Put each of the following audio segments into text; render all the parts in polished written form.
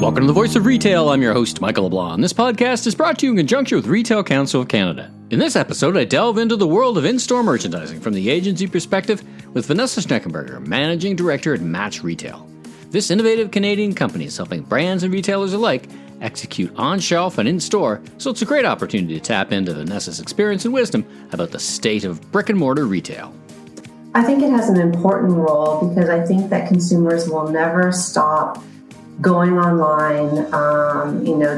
Welcome to the Voice of Retail. I'm your host, Michael LeBlanc. This podcast is brought to you in conjunction with Retail Council of Canada. In this episode, I delve into the world of in-store merchandising from the agency perspective with Vanessa Schneckenberger, Managing Director at Match Retail. This innovative Canadian company is helping brands and retailers alike execute on-shelf and in-store, so it's a great opportunity to tap into Vanessa's experience and wisdom about the state of brick-and-mortar retail. I think it has an important role because I think that consumers will never stop going online,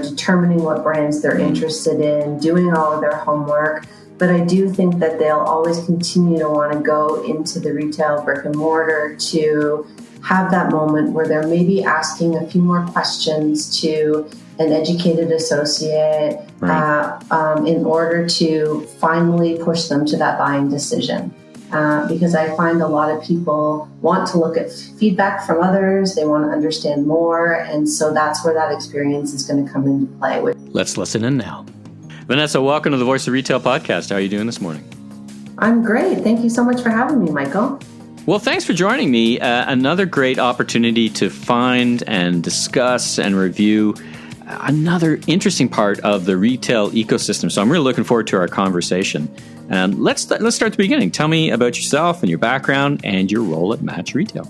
determining what brands they're interested in, doing all of their homework. But I do think that they'll always continue to want to go into the retail brick and mortar to have that moment where they're maybe asking a few more questions to an educated associate in order to finally push them to that buying decision. Because I find a lot of people want to look at feedback from others, they want to understand more, and so that's where that experience is going to come into play. Let's listen in now. Vanessa, welcome to the Voice of Retail podcast. How are you doing this morning? I'm great. Thank you so much for having me, Michael. Well, thanks for joining me. Another great opportunity to find and discuss and review another interesting part of the retail ecosystem. So I'm really looking forward to our conversation. Let's start at the beginning. Tell me about yourself and your background and your role at Match Retail.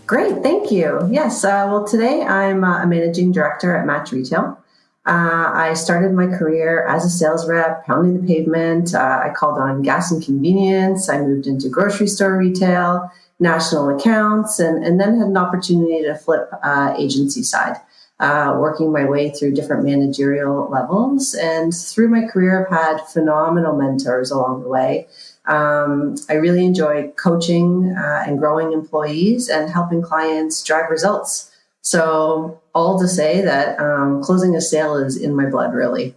Great, thank you. Yes, today I'm a managing director at Match Retail. I started my career as a sales rep, pounding the pavement. I called on gas and convenience. I moved into grocery store retail, national accounts, and then had an opportunity to flip agency side. Working my way through different managerial levels. And through my career, I've had phenomenal mentors along the way. I really enjoy coaching and growing employees and helping clients drive results. So all to say that closing a sale is in my blood, really.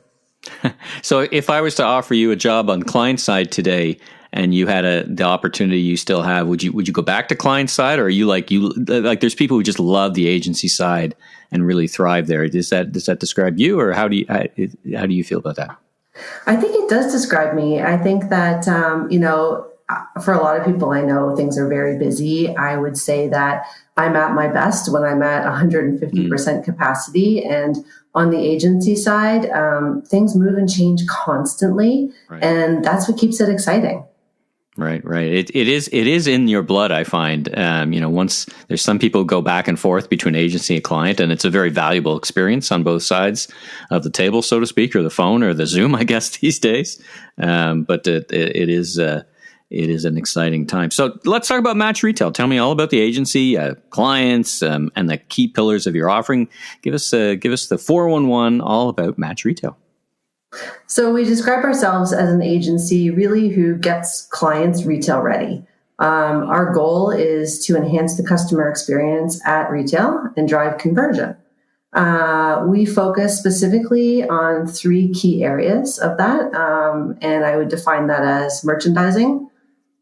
So if I was to offer you a job on client side today, and you had the opportunity you still have, would you go back to client side, or are you like there's people who just love the agency side and really thrive there? Does that describe you, or how do you feel about that? I think it does describe me. I think that for a lot of people I know, things are very busy. I would say that I'm at my best when I'm at 150% capacity, and on the agency side, things move and change constantly, and that's what keeps it exciting. Right. It is in your blood, I find. Once there's some people go back and forth between agency and client, and it's a very valuable experience on both sides of the table, so to speak, or the phone or the Zoom, I guess, these days. But it is an exciting time. So let's talk about Match Retail. Tell me all about the agency, clients, and the key pillars of your offering. Give us the 411 all about Match Retail. So we describe ourselves as an agency really who gets clients retail ready. Our goal is to enhance the customer experience at retail and drive conversion. We focus specifically on three key areas of that, and I would define that as merchandising,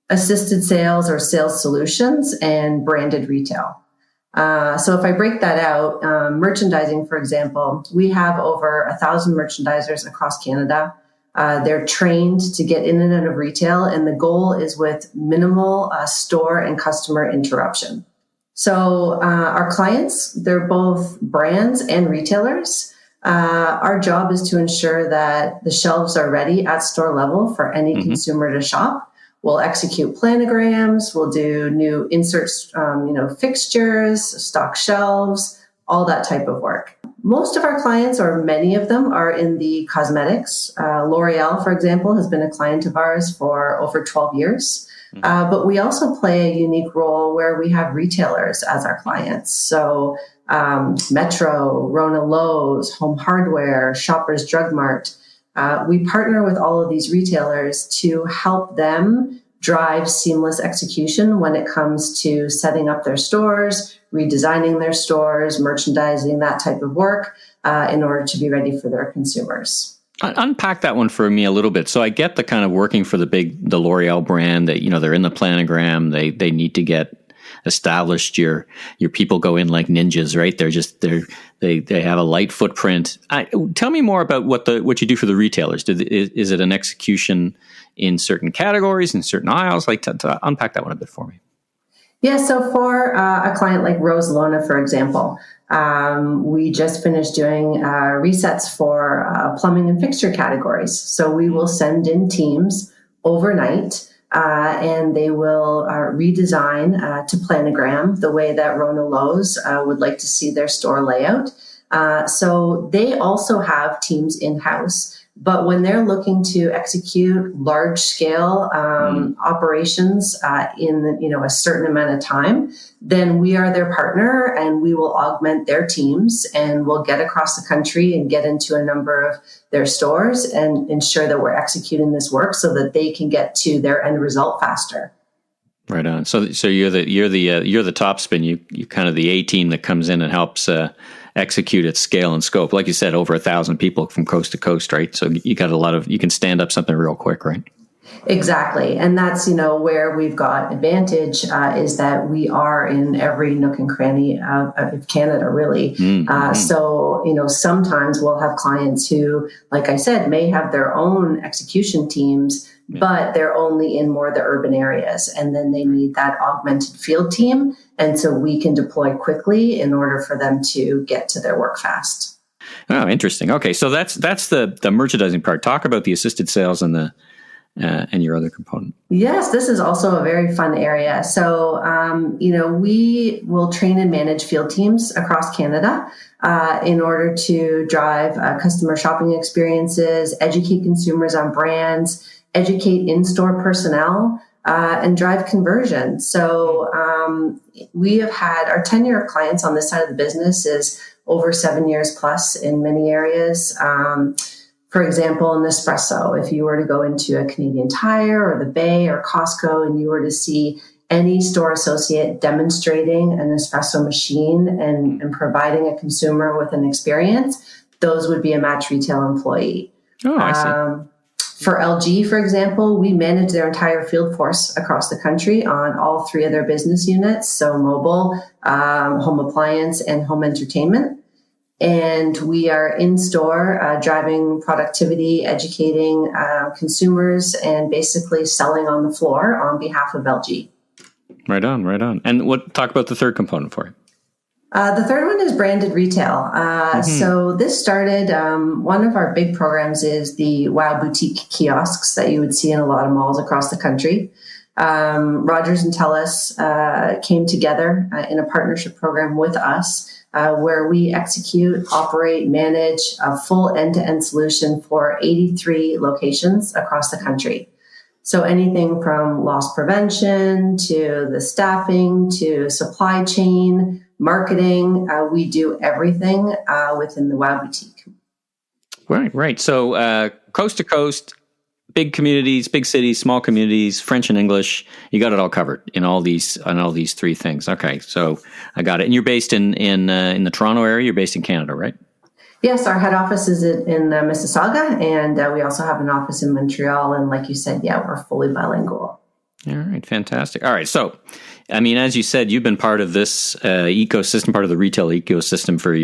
assisted sales or sales solutions, and branded retail. So if I break that out, merchandising, for example, we have over 1,000 merchandisers across Canada. They're trained to get in and out of retail, and the goal is with minimal store and customer interruption. So our clients, they're both brands and retailers. Our job is to ensure that the shelves are ready at store level for any consumer to shop. We'll execute planograms, we'll do new inserts, fixtures, stock shelves, all that type of work. Most of our clients, or many of them, are in the cosmetics. L'Oreal, for example, has been a client of ours for over 12 years. But we also play a unique role where we have retailers as our clients. So Metro, Rona Lowe's, Home Hardware, Shoppers Drug Mart. We partner with all of these retailers to help them drive seamless execution when it comes to setting up their stores, redesigning their stores, merchandising, that type of work in order to be ready for their consumers. Unpack that one for me a little bit. So I get the kind of working for the L'Oreal brand that, they're in the planogram. They need to get established. Your people go in like ninjas, right? They have a light footprint. Tell me more about what you do for the retailers. Is it an execution in certain categories, in certain aisles? To unpack that one a bit for me. Yeah, so for a client like Rose Lona, for example, we just finished doing resets for plumbing and fixture categories. So we will send in teams overnight, and they will redesign to planogram the way that Rona Lowe's would like to see their store layout. So they also have teams in-house. But when they're looking to execute large-scale operations in a certain amount of time, then we are their partner, and we will augment their teams, and we'll get across the country and get into a number of their stores and ensure that we're executing this work so that they can get to their end result faster. Right on. So you're the top spin. You kind of the A team that comes in and helps execute at scale and scope. Like you said, over 1,000 people from coast to coast, right? So you got you can stand up something real quick, right? Exactly. And that's, where we've got advantage is that we are in every nook and cranny of Canada, really. So, sometimes we'll have clients who, like I said, may have their own execution teams, but they're only in more of the urban areas. And then they need that augmented field team. And so we can deploy quickly in order for them to get to their work fast. Oh, interesting. Okay. So that's the merchandising part. Talk about the assisted sales and your other component. Yes, this is also a very fun area. So, we will train and manage field teams across Canada in order to drive customer shopping experiences, educate consumers on brands, educate in-store personnel, and drive conversion. So we have had our tenure of clients on this side of the business is over 7 years plus in many areas. For example, Nespresso, if you were to go into a Canadian Tire or the Bay or Costco and you were to see any store associate demonstrating an espresso machine and providing a consumer with an experience, those would be a Match Retail employee. Oh, I see. For LG, for example, we manage their entire field force across the country on all three of their business units. So mobile, home appliance, and home entertainment. And we are in store driving productivity, educating consumers, and basically selling on the floor on behalf of LG. Right on. And talk about the third component for you. The third one is branded retail. So this started, one of our big programs is the Wow Boutique kiosks that you would see in a lot of malls across the country. Rogers and TELUS came together in a partnership program with us where we execute, operate, manage a full end-to-end solution for 83 locations across the country. So anything from loss prevention to the staffing to supply chain, marketing, we do everything within the Wow Boutique. Right. So coast to coast, big communities, big cities, small communities, French and English, you got it all covered in all these three things. Okay, so I got it. And you're based in the Toronto area. You're based in Canada, right? Yes, our head office is in Mississauga, and we also have an office in Montreal. And like you said, we're fully bilingual. All right, fantastic. All right, so, I mean, as you said, you've been part of this ecosystem, part of the retail ecosystem for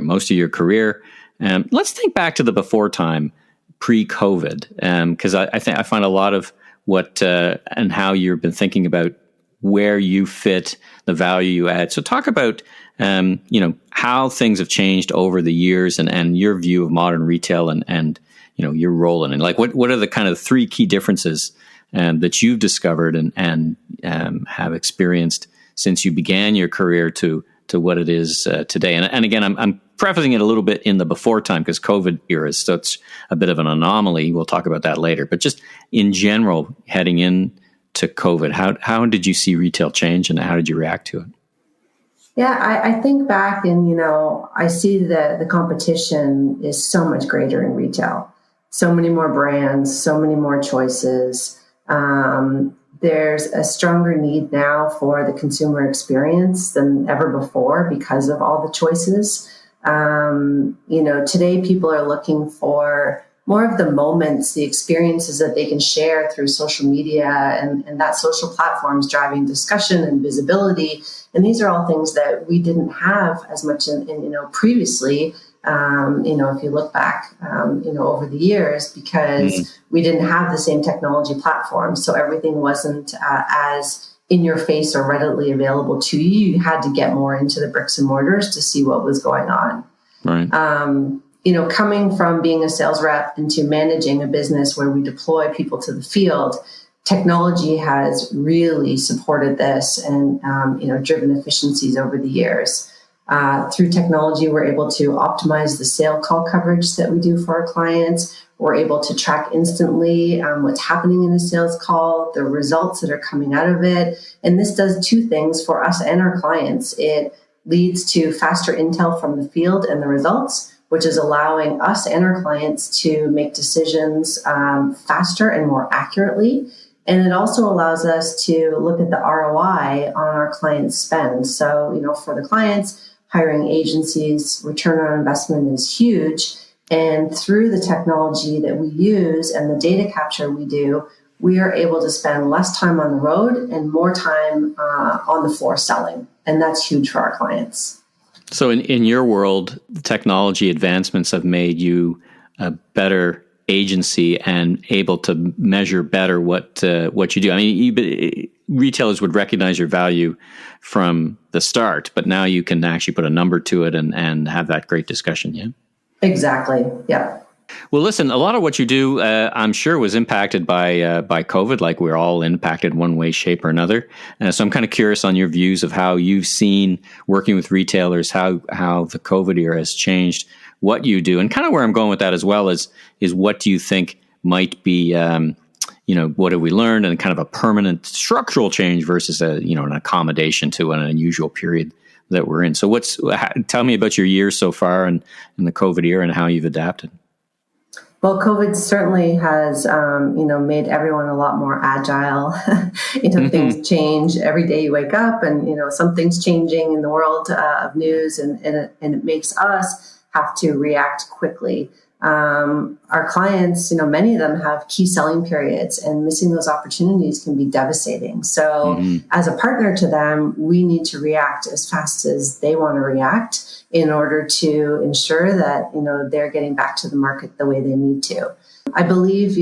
most of your career. Let's think back to the before time, pre-COVID, because I think I find a lot of what and how you've been thinking about where you fit, the value you add. So talk about how things have changed over the years and your view of modern retail and your role in it. Like what are the kind of three key differences that you've discovered and have experienced since you began your career to what it is today? And again, I'm prefacing it a little bit in the before time because COVID era is such a bit of an anomaly. We'll talk about that later. But just in general, heading into COVID, how did you see retail change and how did you react to it? Yeah, I think back and, I see that the competition is so much greater in retail. So many more brands, so many more choices. There's a stronger need now for the consumer experience than ever before because of all the choices. Today people are looking for more of the moments, the experiences that they can share through social media and that social platforms driving discussion and visibility. And these are all things that we didn't have as much in previously, if you look back, over the years, because we didn't have the same technology platforms. So everything wasn't as in your face or readily available to you. You had to get more into the bricks and mortars to see what was going on. Right. Coming from being a sales rep into managing a business where we deploy people to the field, technology has really supported this and, driven efficiencies over the years. Through technology, we're able to optimize the sale call coverage that we do for our clients. We're able to track instantly what's happening in a sales call, the results that are coming out of it. And this does two things for us and our clients. It leads to faster intel from the field and the results, which is allowing us and our clients to make decisions faster and more accurately. And it also allows us to look at the ROI on our clients' spend. So, for the clients, hiring agencies, return on investment is huge. And through the technology that we use and the data capture we do, we are able to spend less time on the road and more time on the floor selling. And that's huge for our clients. So in your world, technology advancements have made you a better agency and able to measure better what you do. I mean, retailers would recognize your value from the start, but now you can actually put a number to it and have that great discussion. Yeah. Exactly. Yeah. Well, listen, a lot of what you do, I'm sure, was impacted by COVID, like we're all impacted one way, shape, or another. So I'm kind of curious on your views of how you've seen working with retailers, how the COVID era has changed what you do, and kind of where I'm going with that as well is what do you think might be, what have we learned, and kind of a permanent structural change versus an accommodation to an unusual period that we're in. So tell me about your year so far and in the COVID era and how you've adapted. Well, COVID certainly has, made everyone a lot more agile. Things change every day you wake up, and something's changing in the world of news, and it makes us have to react quickly. Our clients, many of them have key selling periods, and missing those opportunities can be devastating. So as a partner to them, we need to react as fast as they want to react in order to ensure that, they're getting back to the market the way they need to. I believe,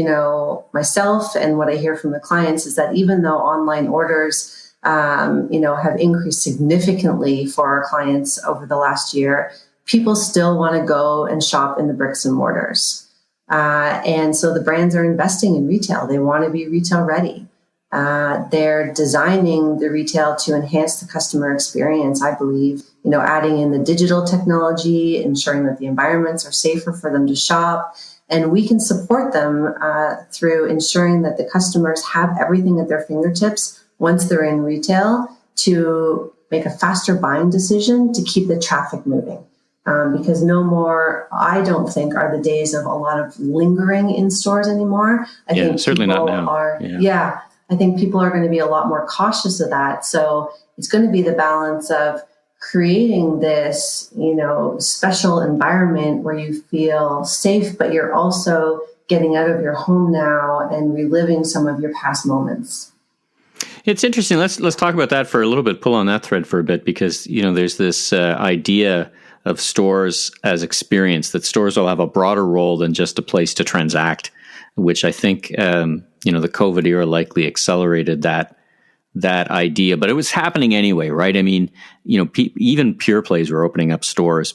myself and what I hear from the clients is that even though online orders, have increased significantly for our clients over the last year, people still want to go and shop in the bricks and mortars. And so the brands are investing in retail. They want to be retail ready. They're designing the retail to enhance the customer experience, I believe, adding in the digital technology, ensuring that the environments are safer for them to shop. And we can support them through ensuring that the customers have everything at their fingertips once they're in retail to make a faster buying decision to keep the traffic moving. Because no more, I don't think, are the days of a lot of lingering in stores anymore. I think certainly not now. I think people are going to be a lot more cautious of that. So it's going to be the balance of creating this, special environment where you feel safe, but you're also getting out of your home now and reliving some of your past moments. It's interesting. Let's talk about that for a little bit, pull on that thread for a bit, because, there's this idea of stores as experience, that stores will have a broader role than just a place to transact, which I think, the COVID era likely accelerated that idea, but it was happening anyway, right? I mean, even pure plays were opening up stores,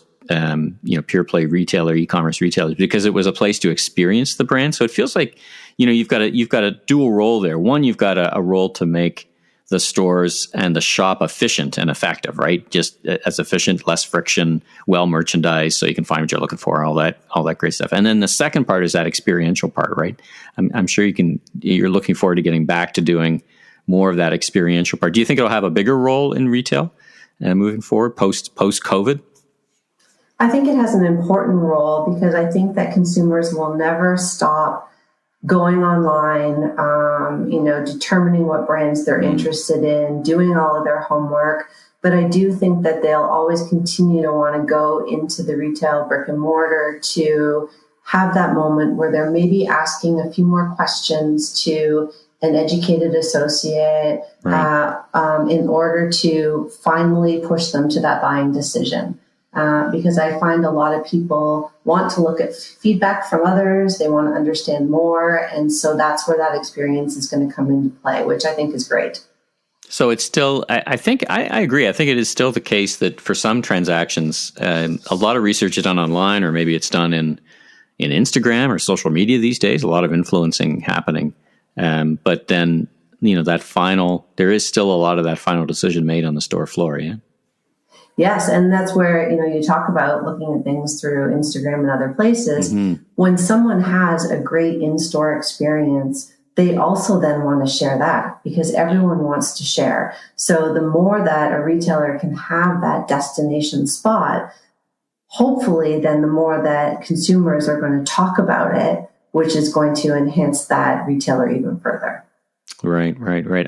pure play retailer, e-commerce retailers, because it was a place to experience the brand. So it feels like, you've got a dual role there. One, you've got a role to make the stores and the shop efficient and effective, right? Just as efficient, less friction, well merchandised, so you can find what you're looking for, all that great stuff. And then the second part is that experiential part, right? I'm sure you're looking forward to getting back to doing more of that experiential part. Do you think it'll have a bigger role in retail moving forward post COVID? I think it has an important role because I think that consumers will never stop going online, determining what brands they're interested in, doing all of their homework. But I do think that they'll always continue to want to go into the retail brick and mortar to have that moment where they're maybe asking a few more questions to an educated associate in order to finally push them to that buying decision. Because I find a lot of people want to look at feedback from others. They want to understand more. And so that's where that experience is going to come into play, which I think is great. So it's still, I think, I agree. I think it is still the case that for some transactions, a lot of research is done online, or maybe it's done in Instagram or social media these days, a lot of influencing happening. But then, there is still a lot of that final decision made on the store floor. Yeah. Yes. And that's where, you talk about looking at things through Instagram and other places. Mm-hmm. When someone has a great in-store experience, they also then want to share that because everyone wants to share. So the more that a retailer can have that destination spot, hopefully then the more that consumers are going to talk about it, which is going to enhance that retailer even further. Right.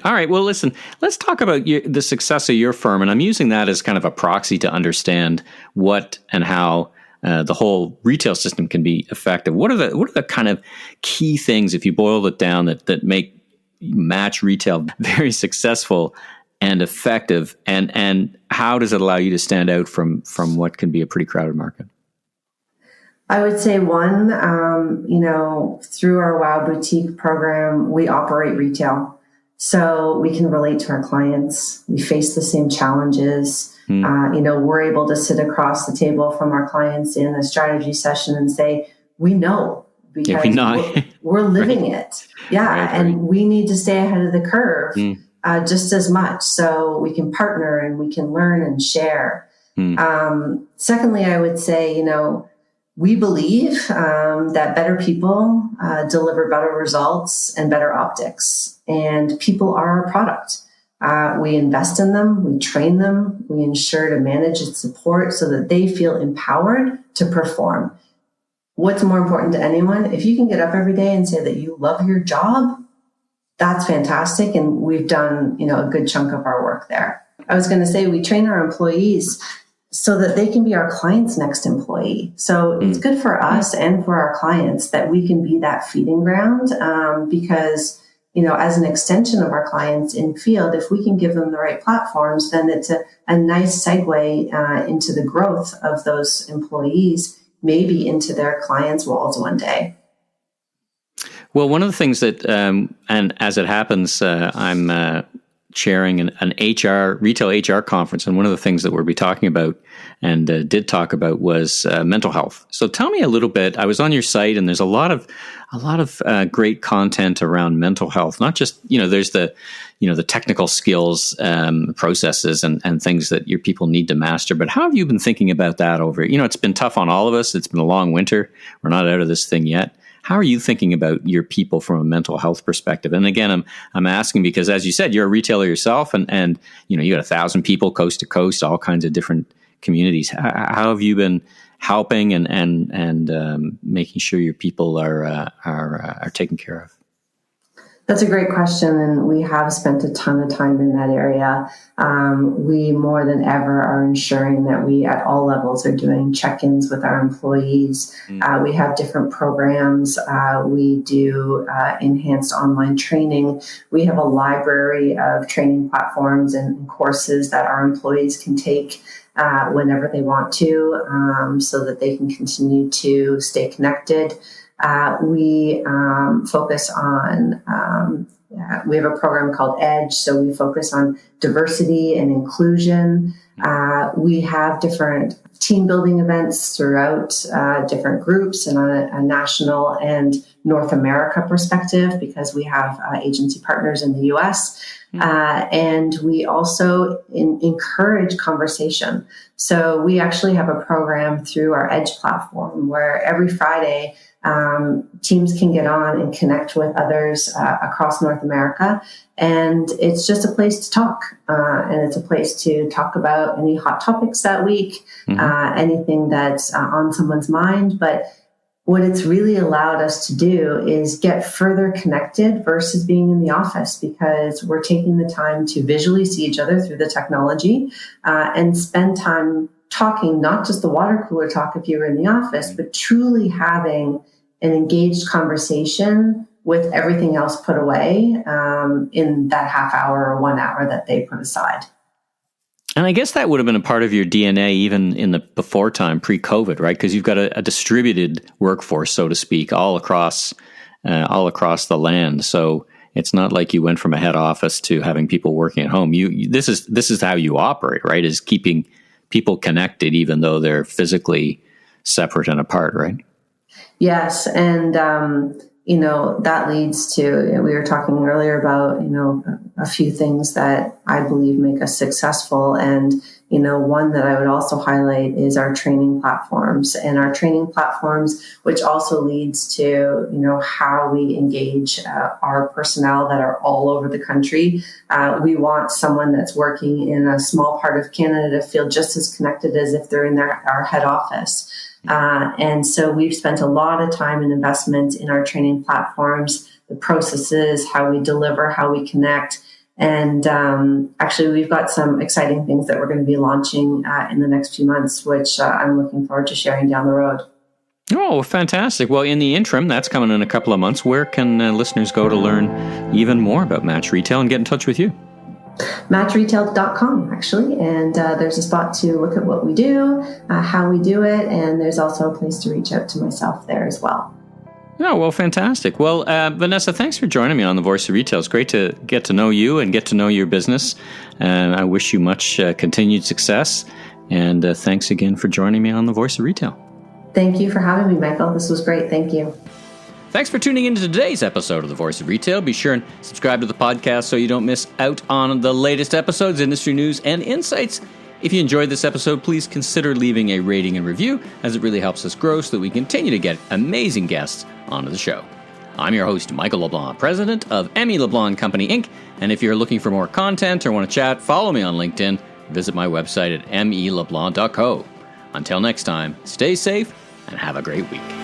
All right. Well, listen, let's talk about the success of your firm. And I'm using that as kind of a proxy to understand what and how the whole retail system can be effective. What are the kind of key things, if you boil it down, that make Match Retail very successful and effective? And how does it allow you to stand out from what can be a pretty crowded market? I would say one, through our Wow Boutique program, we operate retail. So we can relate to our clients. We face the same challenges. We're able to sit across the table from our clients in a strategy session and say, we know because we're living it. Yeah. Right. And we need to stay ahead of the curve just as much. So we can partner and we can learn and share. Secondly, I would say, we believe that better people deliver better results and better optics, and people are our product. We invest in them, we train them, we ensure to manage and support so that they feel empowered to perform. What's more important to anyone? If you can get up every day and say that you love your job, that's fantastic, and we've done a good chunk of our work there. I was going to say we train our employees so that they can be our client's next employee. So it's good for us and for our clients that we can be that feeding ground because, as an extension of our clients in field, if we can give them the right platforms, then it's a nice segue into the growth of those employees, maybe into their clients' walls one day. Well, one of the things that, and as it happens, I'm chairing an retail HR conference, and one of the things that we'll be talking about and did talk about was mental health. So tell me a little bit. I was on your site, and there's a lot of great content around mental health. Not just there's the technical skills, processes, and things that your people need to master. But how have you been thinking about that over? It's been tough on all of us. It's been a long winter. We're not out of this thing yet. How are you thinking about your people from a mental health perspective? And again, I'm asking because, as you said, you're a retailer yourself, and you got 1,000 people coast to coast, all kinds of different communities. How have you been helping and making sure your people are taken care of? That's a great question, and we have spent a ton of time in that area. We more than ever are ensuring that we at all levels are doing check-ins with our employees. We have different programs. We do enhanced online training. We have a library of training platforms and courses that our employees can take whenever they want to, so that they can continue to stay connected. We focus on, we have a program called EDGE, so we focus on diversity and inclusion. We have different team building events throughout different groups and on a national and North America perspective, because we have agency partners in the US. And we also encourage conversation. So we actually have a program through our EDGE platform where every Friday, teams can get on and connect with others across North America. And it's just a place to talk. And it's a place to talk about any hot topics that week, anything that's on someone's mind. But what it's really allowed us to do is get further connected versus being in the office, because we're taking the time to visually see each other through the technology and spend time talking, not just the water cooler talk if you were in the office, but truly having an engaged conversation with everything else put away in that half hour or 1 hour that they put aside. And I guess that would have been a part of your DNA even in the before time, pre-COVID, right? Because you've got a distributed workforce, so to speak, all across the land. So It's not like you went from a head office to having people working at home. This is how you operate, right? Is keeping people connected even though they're physically separate and apart, right? Yes. And, that leads to, we were talking earlier about, a few things that I believe make us successful. And, one that I would also highlight is our training platforms, which also leads to, how we engage our personnel that are all over the country. We want someone that's working in a small part of Canada to feel just as connected as if they're in our head office. And so we've spent a lot of time and investment in our training platforms, the processes, how we deliver, how we connect. And actually, we've got some exciting things that we're going to be launching in the next few months, which I'm looking forward to sharing down the road. Oh, fantastic. Well, in the interim, that's coming in a couple of months. Where can listeners go to learn even more about Match Retail and get in touch with you? matchretail.com, actually. And there's a spot to look at what we do, how we do it. And there's also a place to reach out to myself there as well. Oh, well, fantastic. Well, Vanessa, thanks for joining me on The Voice of Retail. It's great to get to know you and get to know your business. And I wish you much continued success. And thanks again for joining me on The Voice of Retail. Thank you for having me, Michael. This was great. Thank you. Thanks for tuning into today's episode of The Voice of Retail. Be sure and subscribe to the podcast so you don't miss out on the latest episodes, industry news, and insights. If you enjoyed this episode, please consider leaving a rating and review, as it really helps us grow so that we continue to get amazing guests onto the show. I'm your host, Michael LeBlanc, president of LeBlanc Company Inc. And if you're looking for more content or want to chat, follow me on LinkedIn. Visit my website at meleblanc.co. Until next time, stay safe and have a great week.